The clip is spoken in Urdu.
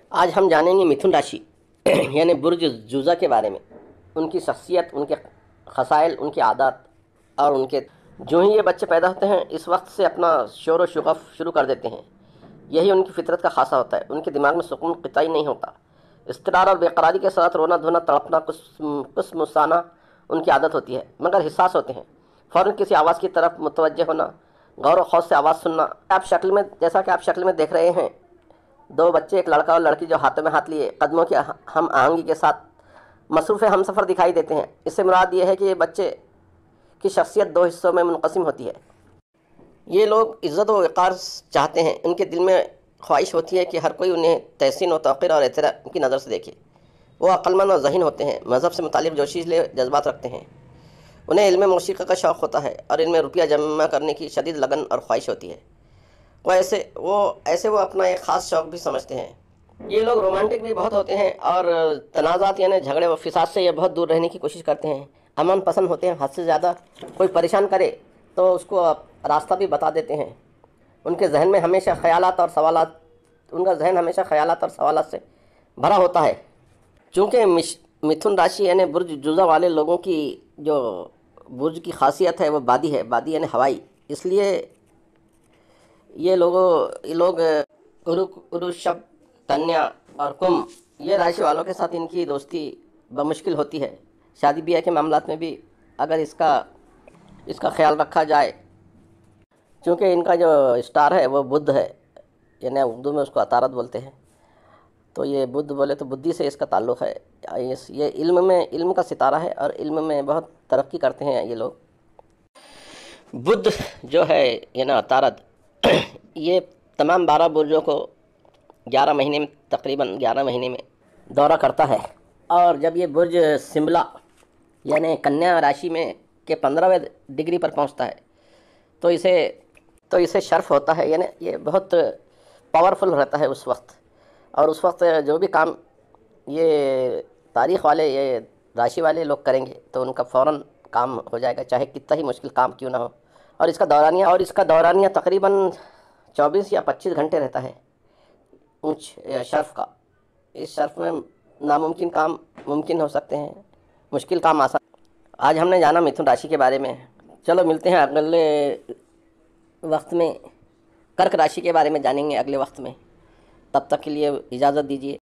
آج ہم جانیں گے متھن راشی یعنی برج جوزہ کے بارے میں، ان کی شخصیت، ان کے خصائل، ان کی عادات اور ان کے جو ہی یہ بچے پیدا ہوتے ہیں اس وقت سے اپنا شور و شغف شروع کر دیتے ہیں۔ یہی ان کی فطرت کا خاصہ ہوتا ہے۔ ان کے دماغ میں سکون قطعی نہیں ہوتا۔ اضطرار اور بے قراری کے ساتھ رونا دھونا، تڑپنا، کس مسانہ ان کی عادت ہوتی ہے، مگر حساس ہوتے ہیں۔ فوراً کسی آواز کی طرف متوجہ ہونا، غور و خوض سے آواز سننا۔ جیسا کہ آپ شکل میں دیکھ رہے ہیں، دو بچے، ایک لڑکا اور لڑکی، جو ہاتھوں میں ہاتھ لیے قدموں کی ہم آہنگی کے ساتھ مصروف ہم سفر دکھائی دیتے ہیں۔ اس سے مراد یہ ہے کہ یہ بچے کی شخصیت دو حصوں میں منقسم ہوتی ہے۔ یہ لوگ عزت و وقار چاہتے ہیں۔ ان کے دل میں خواہش ہوتی ہے کہ ہر کوئی انہیں تحسین و توقیر اور احترام کی نظر سے دیکھے۔ وہ عقلمند اور ذہین ہوتے ہیں، مذہب سے متعلق جوشیلے جذبات رکھتے ہیں۔ انہیں علم موسیقی کا شوق ہوتا ہے اور ان میں روپیہ جمع کرنے کی شدید لگن اور خواہش ہوتی ہے۔ وہ اپنا ایک خاص شوق بھی سمجھتے ہیں۔ یہ لوگ رومانٹک بھی بہت ہوتے ہیں اور تنازعات یعنی جھگڑے و فساد سے یہ بہت دور رہنے کی کوشش کرتے ہیں۔ امن پسند ہوتے ہیں، حد سے زیادہ کوئی پریشان کرے تو اس کو راستہ بھی بتا دیتے ہیں۔ ان کے ذہن میں ہمیشہ خیالات اور سوالات سے بھرا ہوتا ہے۔ چونکہ متھن راشی یعنی برج جوزہ والے لوگوں کی جو برج کی خاصیت ہے وہ بادی ہے، بادی یعنی ہوائی، اس لیے یہ لوگ ورشب، کنیا اور کمبھ، یہ راشی والوں کے ساتھ ان کی دوستی بمشکل ہوتی ہے۔ شادی بیاہ کے معاملات میں بھی اگر اس کا خیال رکھا جائے، چونکہ ان کا جو اسٹار ہے وہ بدھ ہے، یعنی اردو میں اس کو عطارد بولتے ہیں، تو یہ بدھ بولے تو بدھی سے اس کا تعلق ہے۔ یہ علم کا ستارہ ہے اور علم میں بہت ترقی کرتے ہیں یہ لوگ۔ بدھ جو ہے یعنی عطارد، یہ تمام 12 برجوں کو 11 مہینے میں، تقریباً 11 مہینے میں دورہ کرتا ہے۔ اور جب یہ برج سمبلا یعنی کنیا راشی میں کے 15ویں ڈگری پر پہنچتا ہے تو اسے شرف ہوتا ہے، یعنی یہ بہت پاورفل رہتا ہے اس وقت۔ اور اس وقت جو بھی کام یہ تاریخ والے، یہ راشی والے لوگ کریں گے تو ان کا فوراً کام ہو جائے گا، چاہے کتنا ہی مشکل کام کیوں نہ ہو۔ اور اس کا دورانیہ تقریباً 24 یا 25 گھنٹے رہتا ہے اونچ شرف کا۔ اس شرف میں ناممکن کام ممکن ہو سکتے ہیں، مشکل کام آسان۔ آج ہم نے جانا متھن راشی کے بارے میں۔ چلو ملتے ہیں اگلے وقت میں، کرک راشی کے بارے میں جانیں گے اگلے وقت میں۔ تب تک کے لیے اجازت دیجیے۔